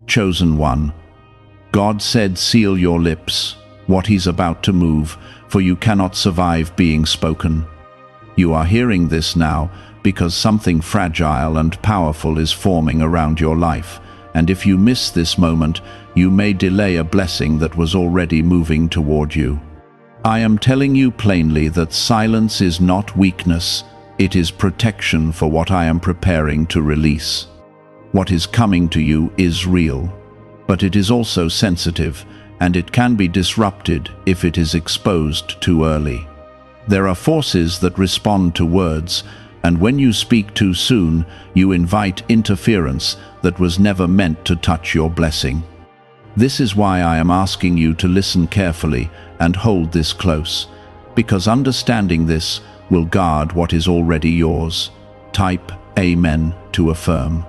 Chosen one, God said, seal your lips, what He's about to move, for you cannot survive being spoken. You are hearing this now because something fragile and powerful is forming around your life, and if you miss this moment, you may delay a blessing that was already moving toward you. I am telling you plainly that silence is not weakness, it is protection for what I am preparing to release. What is coming to you is real, but it is also sensitive, and it can be disrupted if it is exposed too early. There are forces that respond to words, and when you speak too soon, you invite interference that was never meant to touch your blessing. This is why I am asking you to listen carefully and hold this close, because understanding this will guard what is already yours. Type Amen to affirm.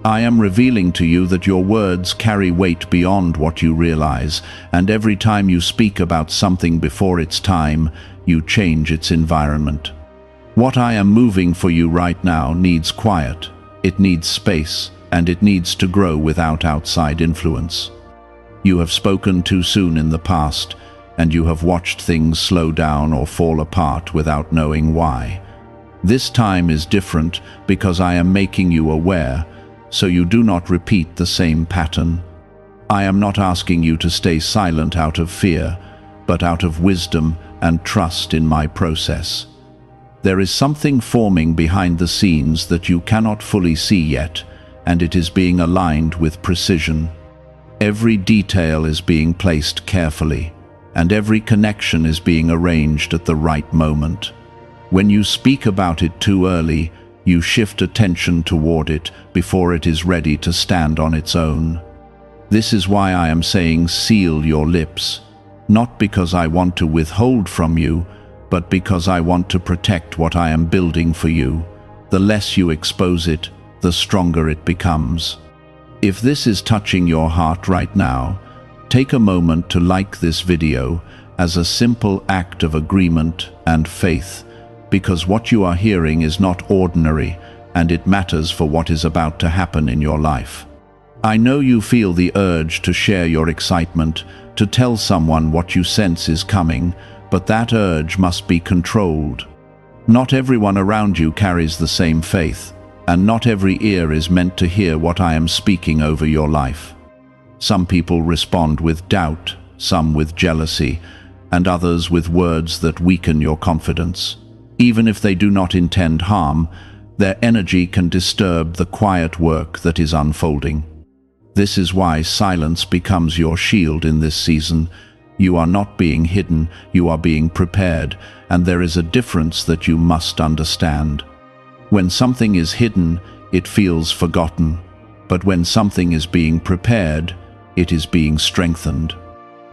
I am revealing to you that your words carry weight beyond what you realize, and every time you speak about something before its time, you change its environment. What I am moving for you right now needs quiet, it needs space, and it needs to grow without outside influence. You have spoken too soon in the past, and you have watched things slow down or fall apart without knowing why. This time is different because I am making you aware, so you do not repeat the same pattern. I am not asking you to stay silent out of fear, but out of wisdom and trust in my process. There is something forming behind the scenes that you cannot fully see yet, and it is being aligned with precision. Every detail is being placed carefully, and every connection is being arranged at the right moment. When you speak about it too early, you shift attention toward it before it is ready to stand on its own. This is why I am saying seal your lips, not because I want to withhold from you, but because I want to protect what I am building for you. The less you expose it, the stronger it becomes. If this is touching your heart right now, take a moment to like this video as a simple act of agreement and faith, because what you are hearing is not ordinary, and it matters for what is about to happen in your life. I know you feel the urge to share your excitement, to tell someone what you sense is coming, but that urge must be controlled. Not everyone around you carries the same faith, and not every ear is meant to hear what I am speaking over your life. Some people respond with doubt, some with jealousy, and others with words that weaken your confidence. Even if they do not intend harm, their energy can disturb the quiet work that is unfolding. This is why silence becomes your shield in this season. You are not being hidden, you are being prepared, and there is a difference that you must understand. When something is hidden, it feels forgotten, but when something is being prepared, it is being strengthened.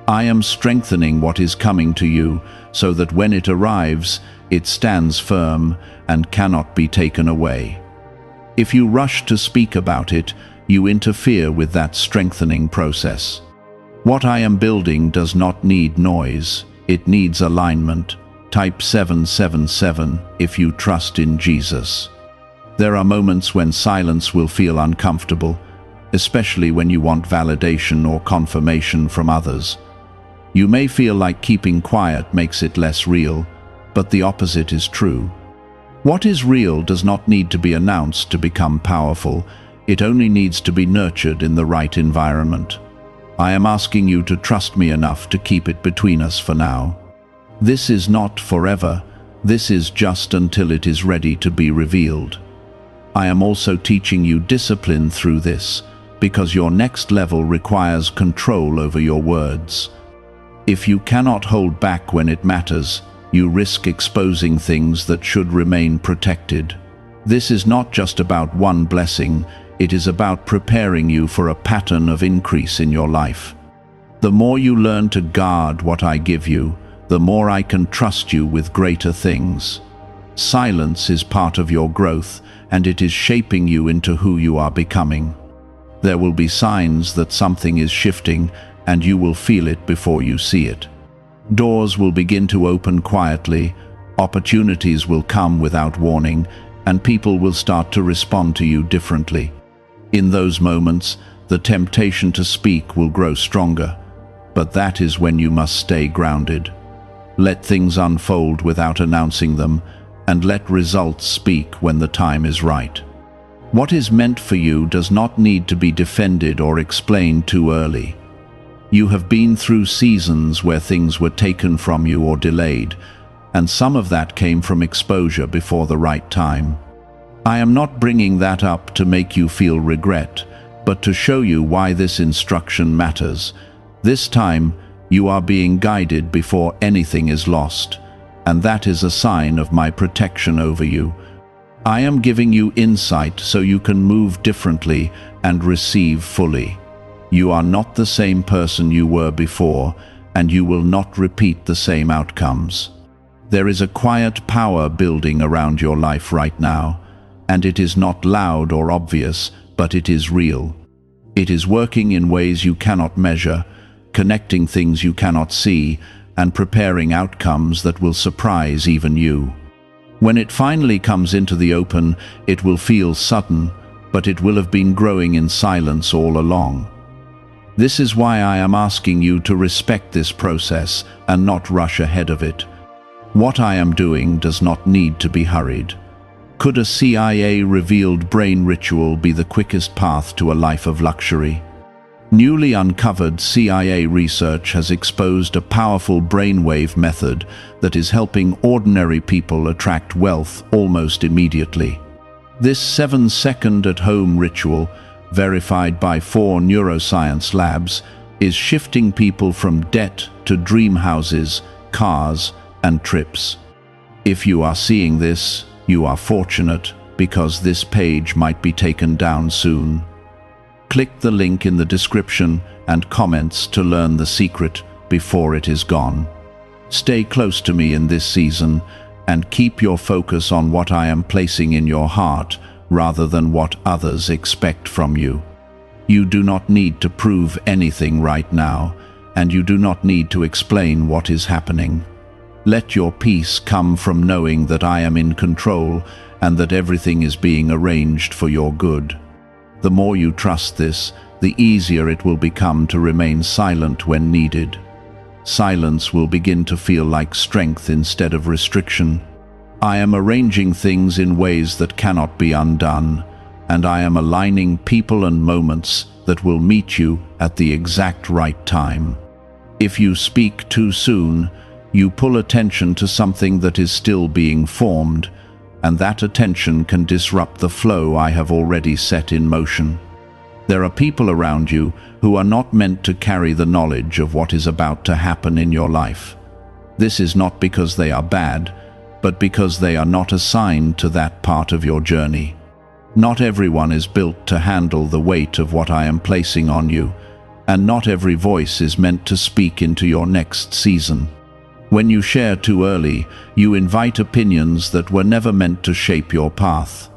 I am strengthening what is coming to you, so that when it arrives, it stands firm and cannot be taken away. If you rush to speak about it, you interfere with that strengthening process. What I am building does not need noise, it needs alignment. Type 777 if you trust in Jesus. There are moments when silence will feel uncomfortable, especially when you want validation or confirmation from others. You may feel like keeping quiet makes it less real, but the opposite is true. What is real does not need to be announced to become powerful, it only needs to be nurtured in the right environment. I am asking you to trust me enough to keep it between us for now. This is not forever, this is just until it is ready to be revealed. I am also teaching you discipline through this, because your next level requires control over your words. If you cannot hold back when it matters, you risk exposing things that should remain protected. This is not just about one blessing, it is about preparing you for a pattern of increase in your life. The more you learn to guard what I give you, the more I can trust you with greater things. Silence is part of your growth, and it is shaping you into who you are becoming. There will be signs that something is shifting, and you will feel it before you see it. Doors will begin to open quietly, opportunities will come without warning, and people will start to respond to you differently. In those moments, the temptation to speak will grow stronger, but that is when you must stay grounded. Let things unfold without announcing them, and let results speak when the time is right. What is meant for you does not need to be defended or explained too early. You have been through seasons where things were taken from you or delayed, and some of that came from exposure before the right time. I am not bringing that up to make you feel regret, but to show you why this instruction matters. This time, you are being guided before anything is lost, and that is a sign of my protection over you. I am giving you insight so you can move differently and receive fully. You are not the same person you were before, and you will not repeat the same outcomes. There is a quiet power building around your life right now, and it is not loud or obvious, but it is real. It is working in ways you cannot measure, connecting things you cannot see, and preparing outcomes that will surprise even you. When it finally comes into the open, it will feel sudden, but it will have been growing in silence all along. This is why I am asking you to respect this process and not rush ahead of it. What I am doing does not need to be hurried. Could a CIA-revealed brain ritual be the quickest path to a life of luxury? Newly uncovered CIA research has exposed a powerful brainwave method that is helping ordinary people attract wealth almost immediately. This 7-second at-home ritual, verified by 4 neuroscience labs, is shifting people from debt to dream houses, cars, and trips. If you are seeing this, you are fortunate, because this page might be taken down soon. Click the link in the description and comments to learn the secret before it is gone. Stay close to me in this season and keep your focus on what I am placing in your heart rather than what others expect from you. You do not need to prove anything right now, and you do not need to explain what is happening. Let your peace come from knowing that I am in control and that everything is being arranged for your good. The more you trust this, the easier it will become to remain silent when needed. Silence will begin to feel like strength instead of restriction. I am arranging things in ways that cannot be undone, and I am aligning people and moments that will meet you at the exact right time. If you speak too soon, you pull attention to something that is still being formed, and that attention can disrupt the flow I have already set in motion. There are people around you who are not meant to carry the knowledge of what is about to happen in your life. This is not because they are bad, but because they are not assigned to that part of your journey. Not everyone is built to handle the weight of what I am placing on you, and not every voice is meant to speak into your next season. When you share too early, you invite opinions that were never meant to shape your path.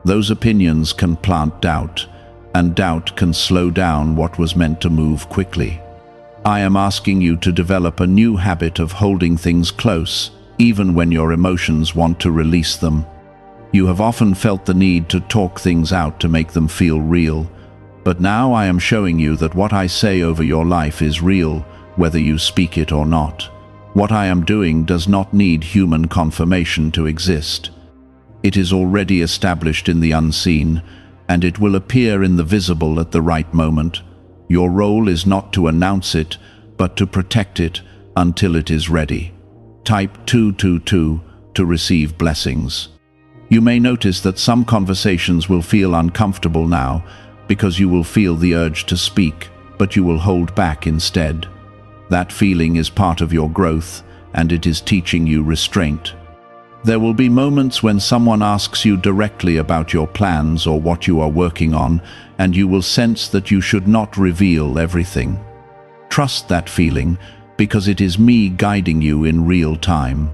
Those opinions can plant doubt, and doubt can slow down what was meant to move quickly. I am asking you to develop a new habit of holding things close, even when your emotions want to release them. You have often felt the need to talk things out to make them feel real, but now I am showing you that what I say over your life is real, whether you speak it or not. What I am doing does not need human confirmation to exist. It is already established in the unseen, and it will appear in the visible at the right moment. Your role is not to announce it, but to protect it until it is ready. Type 222 to receive blessings. You may notice that some conversations will feel uncomfortable now, because you will feel the urge to speak, but you will hold back instead. That feeling is part of your growth, and it is teaching you restraint. There will be moments when someone asks you directly about your plans or what you are working on, and you will sense that you should not reveal everything. Trust that feeling, because it is me guiding you in real time.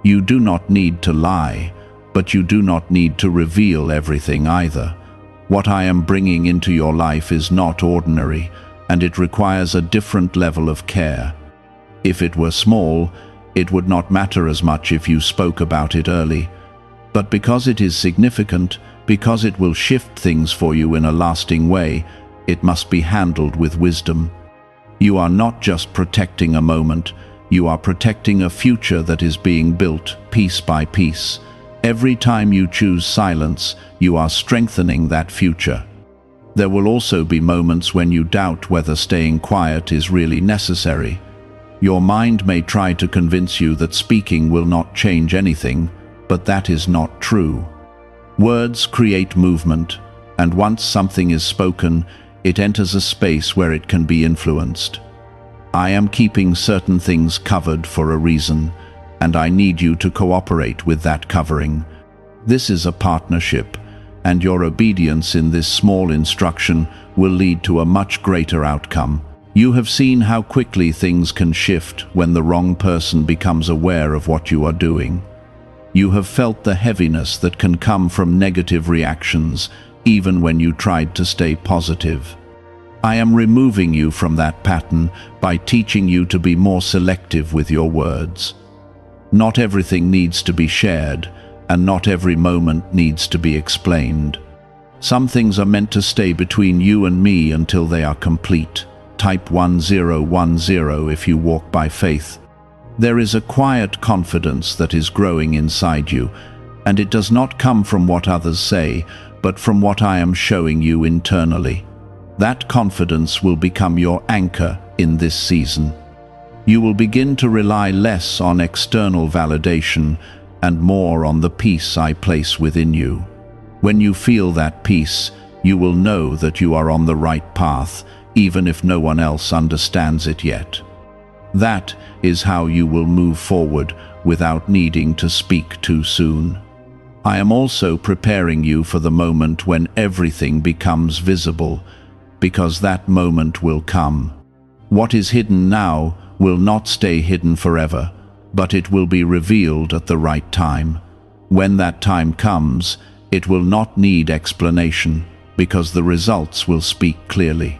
You do not need to lie, but you do not need to reveal everything either. What I am bringing into your life is not ordinary, and it requires a different level of care. If it were small, it would not matter as much if you spoke about it early. But because it is significant, because it will shift things for you in a lasting way, it must be handled with wisdom. You are not just protecting a moment, you are protecting a future that is being built piece by piece. Every time you choose silence, you are strengthening that future. There will also be moments when you doubt whether staying quiet is really necessary. Your mind may try to convince you that speaking will not change anything, but that is not true. Words create movement, and once something is spoken, it enters a space where it can be influenced. I am keeping certain things covered for a reason, and I need you to cooperate with that covering. This is a partnership, and your obedience in this small instruction will lead to a much greater outcome. You have seen how quickly things can shift when the wrong person becomes aware of what you are doing. You have felt the heaviness that can come from negative reactions, even when you tried to stay positive. I am removing you from that pattern by teaching you to be more selective with your words. Not everything needs to be shared, and not every moment needs to be explained. Some things are meant to stay between you and me until they are complete. Type 1010 if you walk by faith. There is a quiet confidence that is growing inside you, and it does not come from what others say, but from what I am showing you internally. That confidence will become your anchor in this season. You will begin to rely less on external validation and more on the peace I place within you. When you feel that peace, you will know that you are on the right path, even if no one else understands it yet. That is how you will move forward without needing to speak too soon. I am also preparing you for the moment when everything becomes visible, because that moment will come. What is hidden now will not stay hidden forever, but it will be revealed at the right time. When that time comes, it will not need explanation, because the results will speak clearly.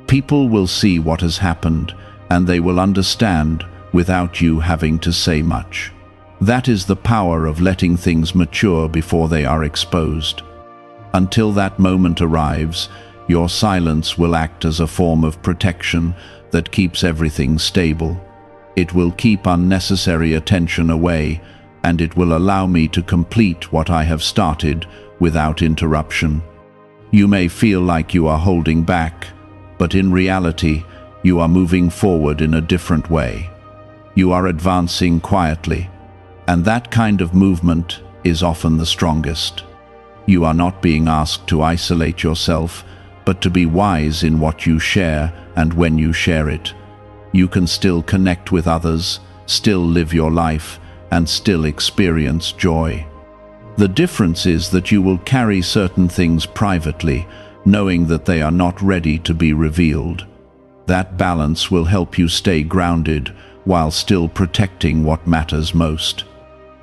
People will see what has happened, and they will understand without you having to say much. That is the power of letting things mature before they are exposed. Until that moment arrives, your silence will act as a form of protection that keeps everything stable. It will keep unnecessary attention away, and it will allow me to complete what I have started without interruption. You may feel like you are holding back, but in reality, you are moving forward in a different way. You are advancing quietly, and that kind of movement is often the strongest. You are not being asked to isolate yourself, but to be wise in what you share and when you share it. You can still connect with others, still live your life, and still experience joy. The difference is that you will carry certain things privately, knowing that they are not ready to be revealed. That balance will help you stay grounded while still protecting what matters most.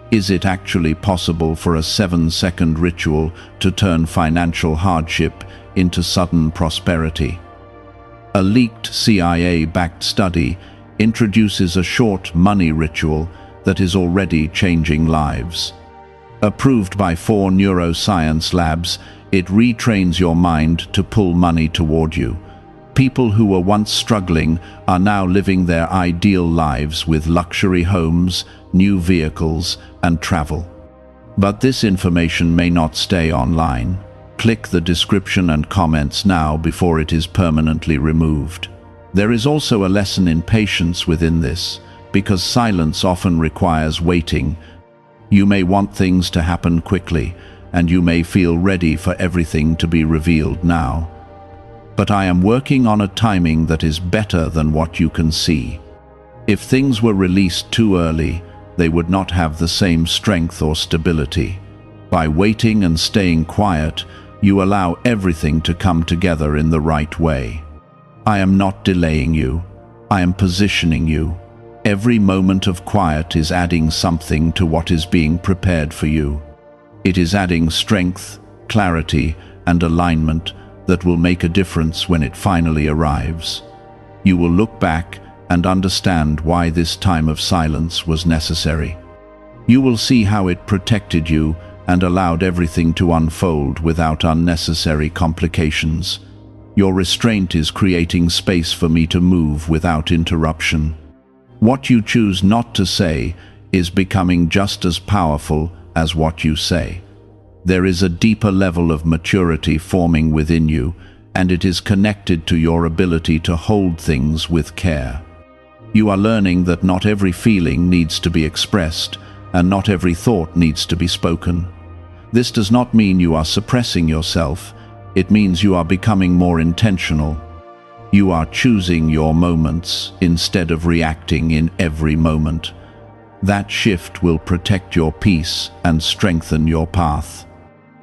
Is it actually possible for a 7-second ritual to turn financial hardship into sudden prosperity? A leaked CIA-backed study introduces a short money ritual that is already changing lives. Approved by 4 neuroscience labs, it retrains your mind to pull money toward you. People who were once struggling are now living their ideal lives with luxury homes, new vehicles, and travel. But this information may not stay online. Click the description and comments now before it is permanently removed. There is also a lesson in patience within this, because silence often requires waiting. You may want things to happen quickly, and you may feel ready for everything to be revealed now. But I am working on a timing that is better than what you can see. If things were released too early, they would not have the same strength or stability. By waiting and staying quiet, you allow everything to come together in the right way. I am not delaying you. I am positioning you. Every moment of quiet is adding something to what is being prepared for you. It is adding strength, clarity, and alignment that will make a difference when it finally arrives. You will look back and understand why this time of silence was necessary. You will see how it protected you and allowed everything to unfold without unnecessary complications. Your restraint is creating space for me to move without interruption. What you choose not to say is becoming just as powerful as what you say. There is a deeper level of maturity forming within you, and it is connected to your ability to hold things with care. You are learning that not every feeling needs to be expressed, and not every thought needs to be spoken. This does not mean you are suppressing yourself. It means you are becoming more intentional. You are choosing your moments instead of reacting in every moment. That shift will protect your peace and strengthen your path.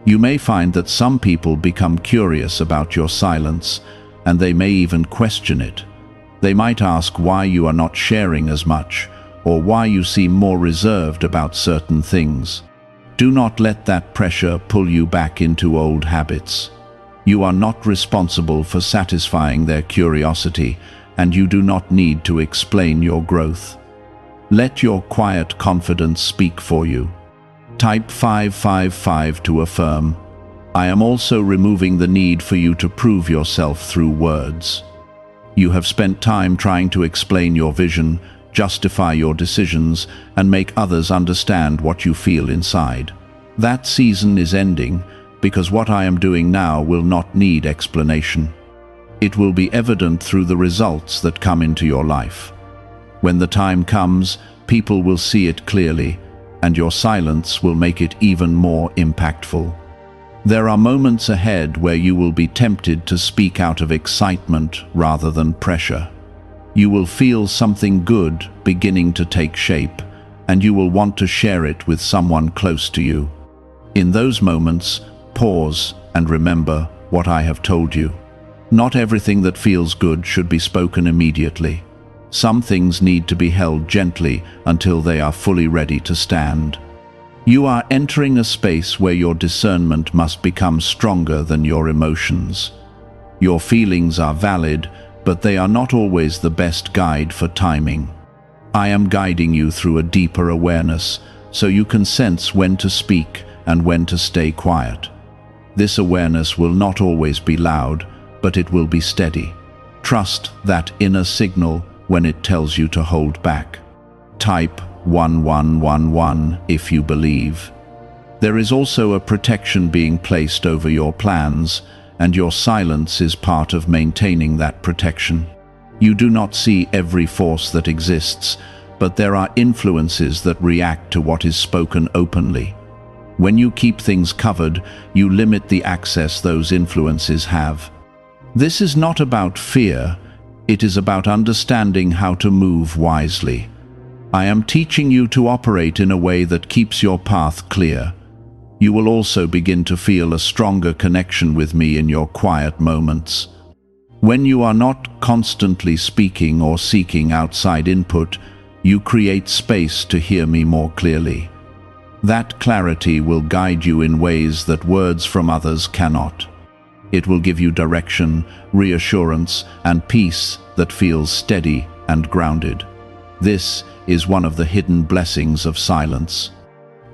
You may find that some people become curious about your silence, and they may even question it. They might ask why you are not sharing as much, or why you seem more reserved about certain things. Do not let that pressure pull you back into old habits. You are not responsible for satisfying their curiosity, and you do not need to explain your growth. Let your quiet confidence speak for you. Type 555 to affirm. I am also removing the need for you to prove yourself through words. You have spent time trying to explain your vision, justify your decisions, and make others understand what you feel inside. That season is ending, because what I am doing now will not need explanation. It will be evident through the results that come into your life. When the time comes, people will see it clearly, and your silence will make it even more impactful. There are moments ahead where you will be tempted to speak out of excitement rather than pressure. You will feel something good beginning to take shape, and you will want to share it with someone close to you. In those moments, pause and remember what I have told you. Not everything that feels good should be spoken immediately. Some things need to be held gently until they are fully ready to stand. You are entering a space where your discernment must become stronger than your emotions. Your feelings are valid, but they are not always the best guide for timing. I am guiding you through a deeper awareness, so you can sense when to speak and when to stay quiet. This awareness will not always be loud, but it will be steady. Trust that inner signal when it tells you to hold back. Type 1111 if you believe. There is also a protection being placed over your plans, and your silence is part of maintaining that protection. You do not see every force that exists, but there are influences that react to what is spoken openly. When you keep things covered, you limit the access those influences have. This is not about fear, it is about understanding how to move wisely. I am teaching you to operate in a way that keeps your path clear. You will also begin to feel a stronger connection with me in your quiet moments. When you are not constantly speaking or seeking outside input, you create space to hear me more clearly. That clarity will guide you in ways that words from others cannot. It will give you direction, reassurance, and peace that feels steady and grounded. This is one of the hidden blessings of silence.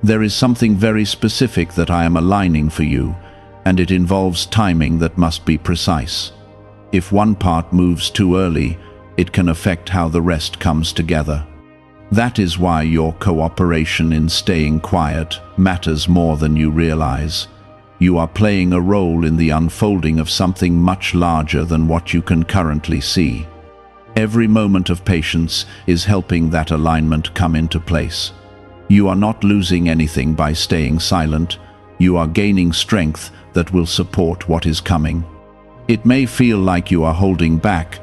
There is something very specific that I am aligning for you, and it involves timing that must be precise. If one part moves too early, it can affect how the rest comes together. That is why your cooperation in staying quiet matters more than you realize. You are playing a role in the unfolding of something much larger than what you can currently see. Every moment of patience is helping that alignment come into place. You are not losing anything by staying silent. You are gaining strength that will support what is coming. It may feel like you are holding back,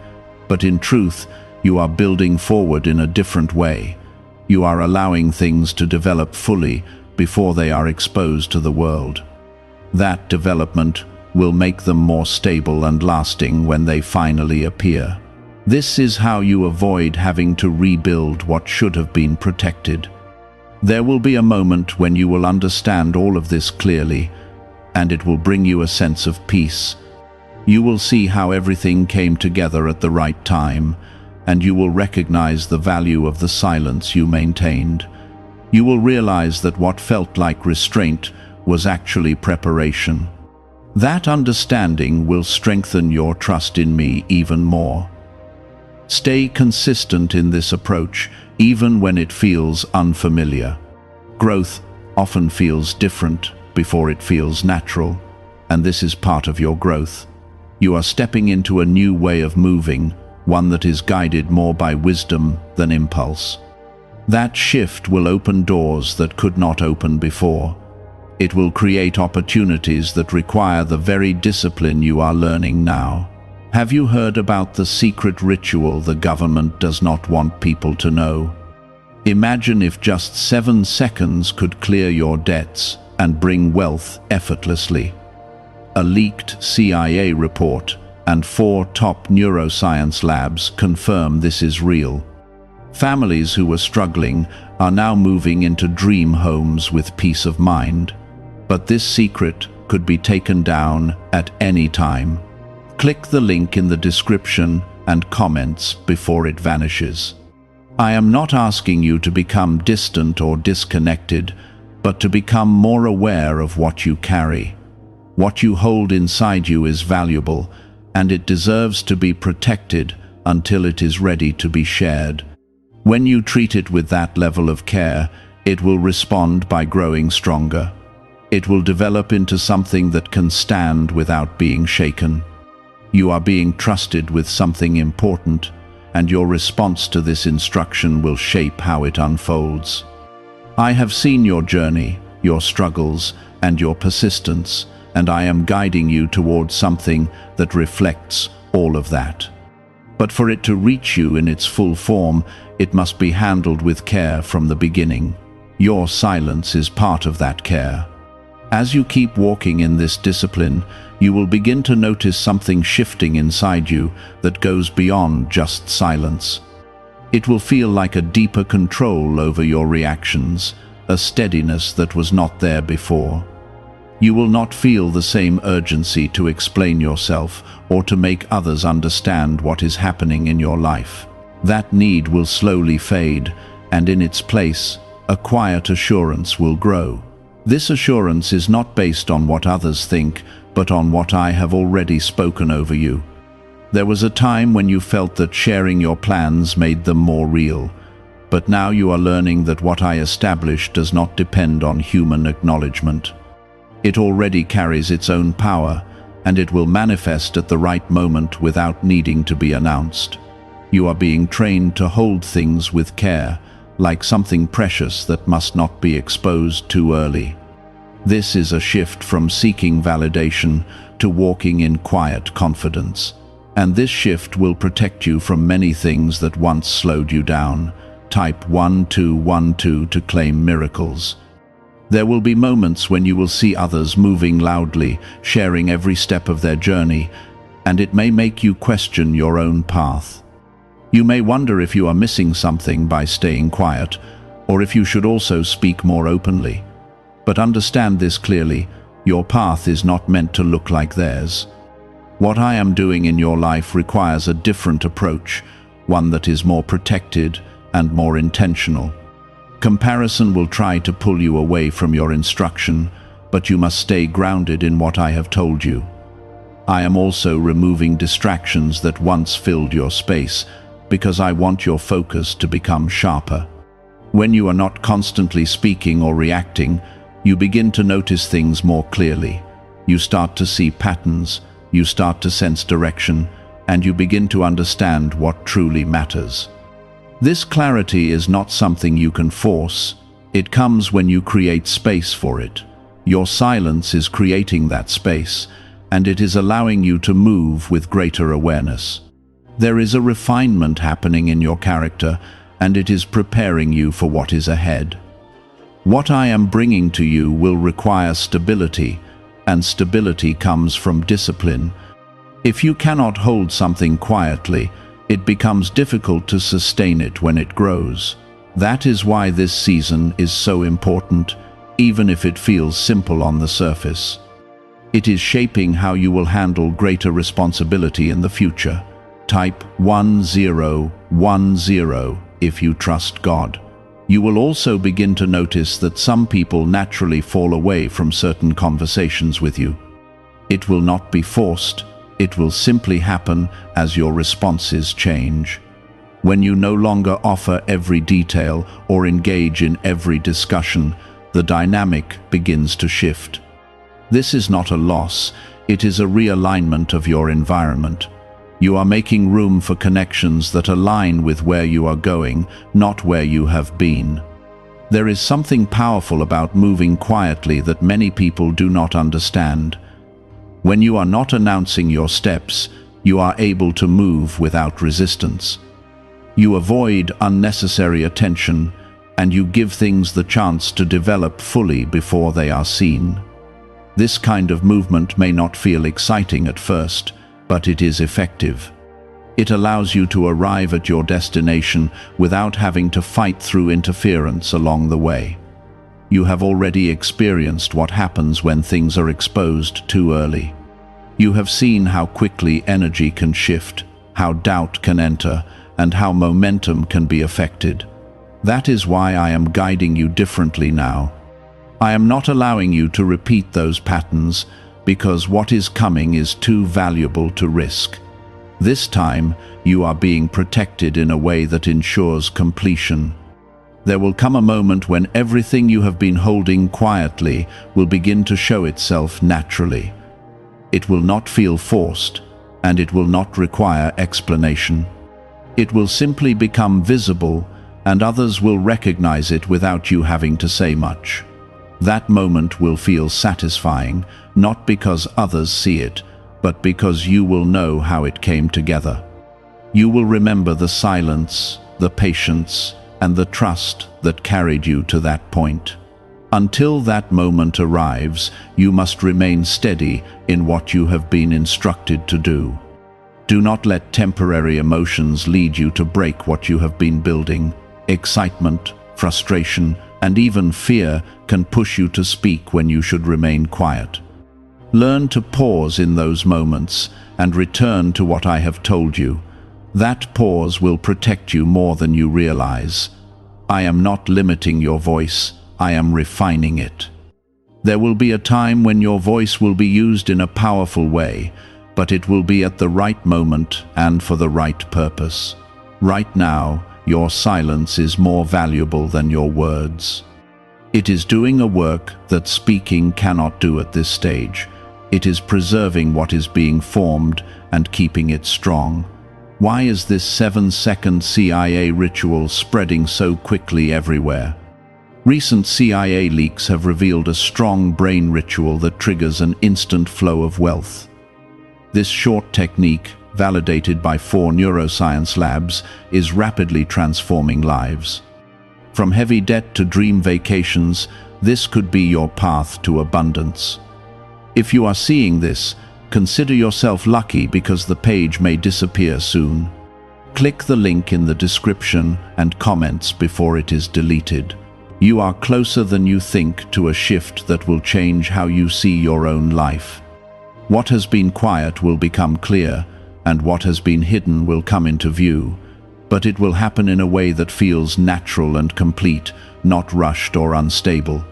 but in truth, you are building forward in a different way. You are allowing things to develop fully before they are exposed to the world. That development will make them more stable and lasting when they finally appear. This is how you avoid having to rebuild what should have been protected. There will be a moment when you will understand all of this clearly, and it will bring you a sense of peace. You will see how everything came together at the right time, and you will recognize the value of the silence you maintained. You will realize that what felt like restraint was actually preparation. That understanding will strengthen your trust in me even more. Stay consistent in this approach, even when it feels unfamiliar. Growth often feels different before it feels natural, and this is part of your growth. You are stepping into a new way of moving, one that is guided more by wisdom than impulse. That shift will open doors that could not open before. It will create opportunities that require the very discipline you are learning now. Have you heard about the secret ritual the government does not want people to know? Imagine if just 7 seconds could clear your debts and bring wealth effortlessly. A leaked CIA report and 4 top neuroscience labs confirm this is real. Families who were struggling are now moving into dream homes with peace of mind. But this secret could be taken down at any time. Click the link in the description and comments before it vanishes. I am not asking you to become distant or disconnected, but to become more aware of what you carry. What you hold inside you is valuable, and it deserves to be protected until it is ready to be shared. When you treat it with that level of care, it will respond by growing stronger. It will develop into something that can stand without being shaken. You are being trusted with something important, and your response to this instruction will shape how it unfolds. I have seen your journey, your struggles, and your persistence, and I am guiding you towards something that reflects all of that. But for it to reach you in its full form, it must be handled with care from the beginning. Your silence is part of that care. As you keep walking in this discipline, you will begin to notice something shifting inside you that goes beyond just silence. It will feel like a deeper control over your reactions, a steadiness that was not there before. You will not feel the same urgency to explain yourself or to make others understand what is happening in your life. That need will slowly fade, and in its place, a quiet assurance will grow. This assurance is not based on what others think, but on what I have already spoken over you. There was a time when you felt that sharing your plans made them more real, but now you are learning that what I established does not depend on human acknowledgement. It already carries its own power, and it will manifest at the right moment without needing to be announced. You are being trained to hold things with care, like something precious that must not be exposed too early. This is a shift from seeking validation to walking in quiet confidence. And this shift will protect you from many things that once slowed you down. Type 1212 to claim miracles. There will be moments when you will see others moving loudly, sharing every step of their journey, and it may make you question your own path. You may wonder if you are missing something by staying quiet, or if you should also speak more openly. But understand this clearly, your path is not meant to look like theirs. What I am doing in your life requires a different approach, one that is more protected and more intentional. Comparison will try to pull you away from your instruction, but you must stay grounded in what I have told you. I am also removing distractions that once filled your space, because I want your focus to become sharper. When you are not constantly speaking or reacting, you begin to notice things more clearly. You start to see patterns, you start to sense direction, and you begin to understand what truly matters. This clarity is not something you can force. It comes when you create space for it. Your silence is creating that space, and it is allowing you to move with greater awareness. There is a refinement happening in your character, and it is preparing you for what is ahead. What I am bringing to you will require stability, and stability comes from discipline. If you cannot hold something quietly, it becomes difficult to sustain it when it grows. That is why this season is so important, even if it feels simple on the surface. It is shaping how you will handle greater responsibility in the future. Type 1010 if you trust God. You will also begin to notice that some people naturally fall away from certain conversations with you. It will not be forced, it will simply happen as your responses change. When you no longer offer every detail or engage in every discussion, the dynamic begins to shift. This is not a loss, it is a realignment of your environment. You are making room for connections that align with where you are going, not where you have been. There is something powerful about moving quietly that many people do not understand. When you are not announcing your steps, you are able to move without resistance. You avoid unnecessary attention, and you give things the chance to develop fully before they are seen. This kind of movement may not feel exciting at first, but it is effective. It allows you to arrive at your destination without having to fight through interference along the way. You have already experienced what happens when things are exposed too early. You have seen how quickly energy can shift, how doubt can enter, and how momentum can be affected. That is why I am guiding you differently now. I am not allowing you to repeat those patterns because what is coming is too valuable to risk. This time, you are being protected in a way that ensures completion. There will come a moment when everything you have been holding quietly will begin to show itself naturally. It will not feel forced, and it will not require explanation. It will simply become visible, and others will recognize it without you having to say much. That moment will feel satisfying, not because others see it, but because you will know how it came together. You will remember the silence, the patience, and the trust that carried you to that point. Until that moment arrives, you must remain steady in what you have been instructed to do. Do not let temporary emotions lead you to break what you have been building. Excitement, frustration, and even fear can push you to speak when you should remain quiet. Learn to pause in those moments and return to what I have told you. That pause will protect you more than you realize. I am not limiting your voice, I am refining it. There will be a time when your voice will be used in a powerful way, but it will be at the right moment and for the right purpose. Right now, your silence is more valuable than your words. It is doing a work that speaking cannot do at this stage. It is preserving what is being formed and keeping it strong. Why is this 7-second CIA ritual spreading so quickly everywhere? Recent CIA leaks have revealed a strong brain ritual that triggers an instant flow of wealth. This short technique, validated by 4 neuroscience labs, is rapidly transforming lives. From heavy debt to dream vacations, this could be your path to abundance. If you are seeing this, consider yourself lucky because the page may disappear soon. Click the link in the description and comments before it is deleted. You are closer than you think to a shift that will change how you see your own life. What has been quiet will become clear, and what has been hidden will come into view. But it will happen in a way that feels natural and complete, not rushed or unstable.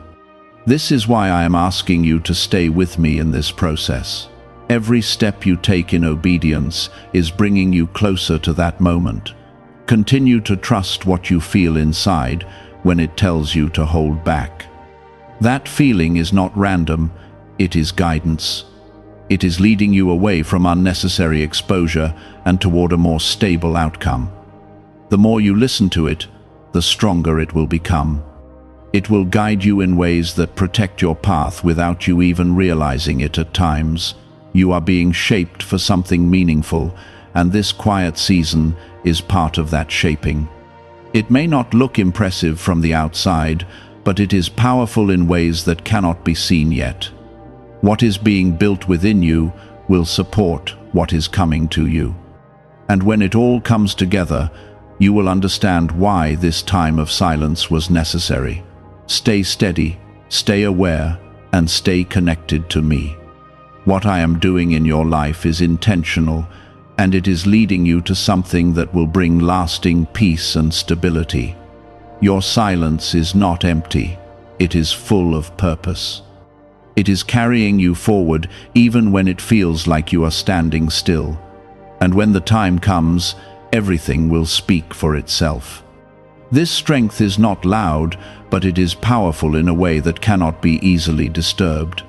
This is why I am asking you to stay with me in this process. Every step you take in obedience is bringing you closer to that moment. Continue to trust what you feel inside when it tells you to hold back. That feeling is not random, it is guidance. It is leading you away from unnecessary exposure and toward a more stable outcome. The more you listen to it, the stronger it will become. It will guide you in ways that protect your path without you even realizing it at times. You are being shaped for something meaningful, and this quiet season is part of that shaping. It may not look impressive from the outside, but it is powerful in ways that cannot be seen yet. What is being built within you will support what is coming to you. And when it all comes together, you will understand why this time of silence was necessary. Stay steady, stay aware, and stay connected to me. What I am doing in your life is intentional, and it is leading you to something that will bring lasting peace and stability. Your silence is not empty, it is full of purpose. It is carrying you forward even when it feels like you are standing still. And when the time comes, everything will speak for itself. This strength is not loud, but it is powerful in a way that cannot be easily disturbed.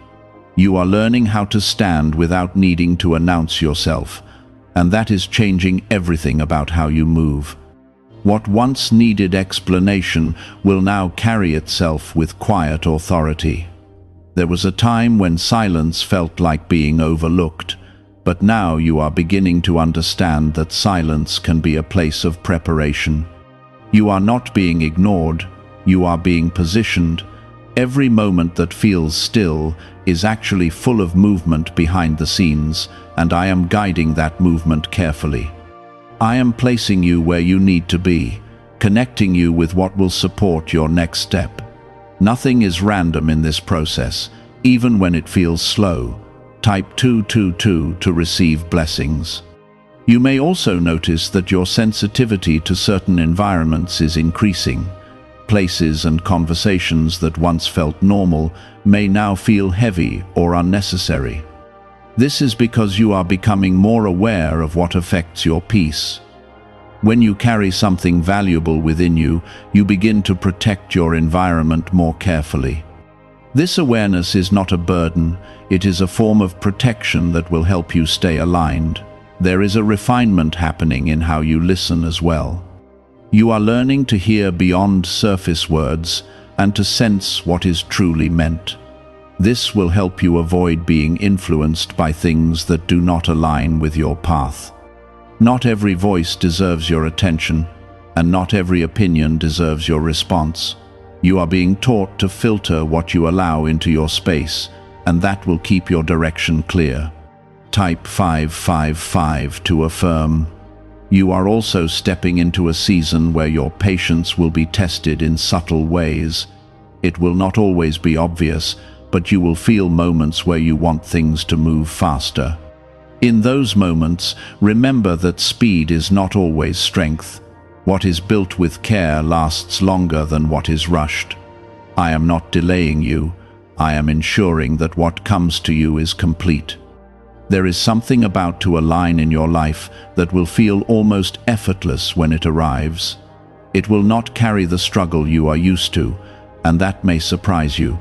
You are learning how to stand without needing to announce yourself, and that is changing everything about how you move. What once needed explanation will now carry itself with quiet authority. There was a time when silence felt like being overlooked, but now you are beginning to understand that silence can be a place of preparation. You are not being ignored, you are being positioned. Every moment that feels still is actually full of movement behind the scenes, and I am guiding that movement carefully. I am placing you where you need to be, connecting you with what will support your next step. Nothing is random in this process, even when it feels slow. Type 222 to receive blessings. You may also notice that your sensitivity to certain environments is increasing. Places and conversations that once felt normal may now feel heavy or unnecessary. This is because you are becoming more aware of what affects your peace. When you carry something valuable within you, you begin to protect your environment more carefully. This awareness is not a burden, it is a form of protection that will help you stay aligned. There is a refinement happening in how you listen as well. You are learning to hear beyond surface words and to sense what is truly meant. This will help you avoid being influenced by things that do not align with your path. Not every voice deserves your attention, and not every opinion deserves your response. You are being taught to filter what you allow into your space, and that will keep your direction clear. Type 555 to affirm. You are also stepping into a season where your patience will be tested in subtle ways. It will not always be obvious, but you will feel moments where you want things to move faster. In those moments, remember that speed is not always strength. What is built with care lasts longer than what is rushed. I am not delaying you. I am ensuring that what comes to you is complete. There is something about to align in your life that will feel almost effortless when it arrives. It will not carry the struggle you are used to, and that may surprise you.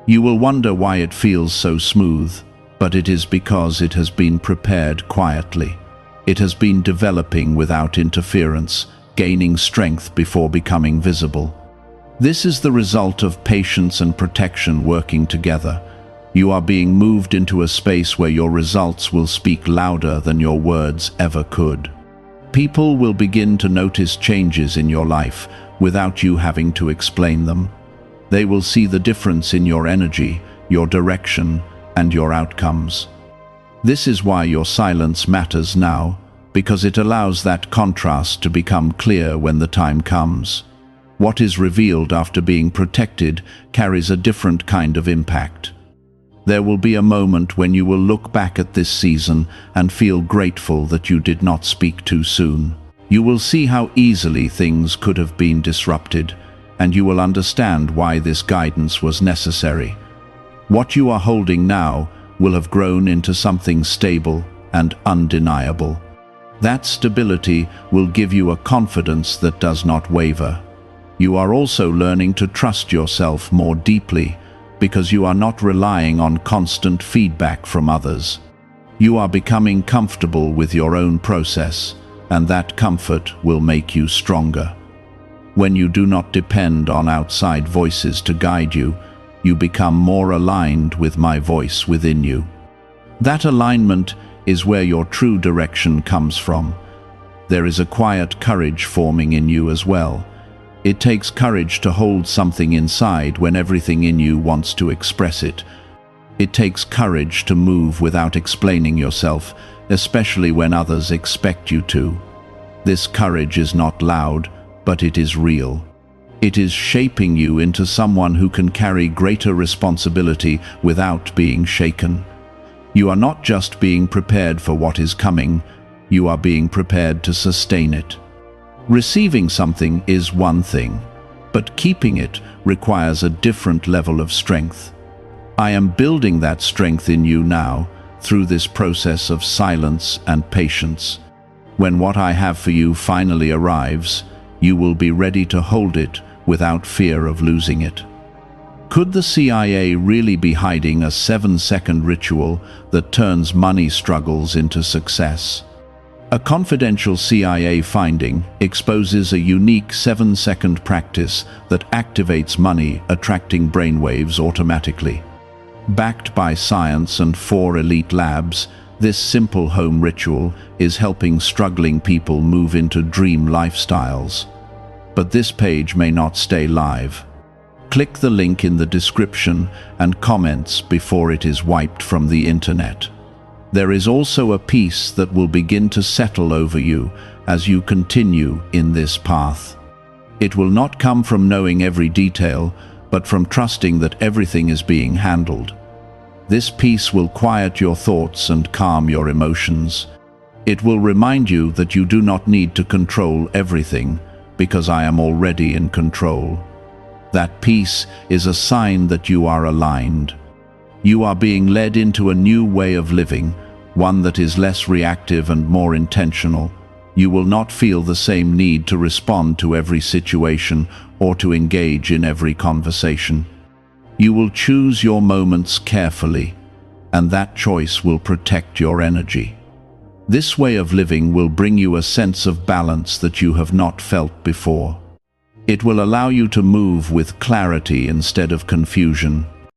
You will wonder why it feels so smooth, but it is because it has been prepared quietly. It has been developing without interference, gaining strength before becoming visible. This is the result of patience and protection working together. You are being moved into a space where your results will speak louder than your words ever could. People will begin to notice changes in your life without you having to explain them. They will see the difference in your energy, your direction, and your outcomes. This is why your silence matters now, because it allows that contrast to become clear when the time comes. What is revealed after being protected carries a different kind of impact. There will be a moment when you will look back at this season and feel grateful that you did not speak too soon. You will see how easily things could have been disrupted, and you will understand why this guidance was necessary. What you are holding now will have grown into something stable and undeniable. That stability will give you a confidence that does not waver. You are also learning to trust yourself more deeply because you are not relying on constant feedback from others. You are becoming comfortable with your own process, and that comfort will make you stronger. When you do not depend on outside voices to guide you, you become more aligned with my voice within you. That alignment is where your true direction comes from. There is a quiet courage forming in you as well. It takes courage to hold something inside when everything in you wants to express it. It takes courage to move without explaining yourself, especially when others expect you to. This courage is not loud, but it is real. It is shaping you into someone who can carry greater responsibility without being shaken. You are not just being prepared for what is coming, you are being prepared to sustain it. Receiving something is one thing, but keeping it requires a different level of strength. I am building that strength in you now through this process of silence and patience. When what I have for you finally arrives, you will be ready to hold it without fear of losing it. Could the CIA really be hiding a 7-second ritual that turns money struggles into success? A confidential CIA finding exposes a unique 7-second practice that activates money attracting brainwaves automatically. Backed by science and 4 elite labs, this simple home ritual is helping struggling people move into dream lifestyles. But this page may not stay live. Click the link in the description and comments before it is wiped from the internet. There is also a peace that will begin to settle over you as you continue in this path. It will not come from knowing every detail, but from trusting that everything is being handled. This peace will quiet your thoughts and calm your emotions. It will remind you that you do not need to control everything, because I am already in control. That peace is a sign that you are aligned. You are being led into a new way of living, one that is less reactive and more intentional. You will not feel the same need to respond to every situation or to engage in every conversation. You will choose your moments carefully, and that choice will protect your energy. This way of living will bring you a sense of balance that you have not felt before. It will allow you to move with clarity instead of confusion,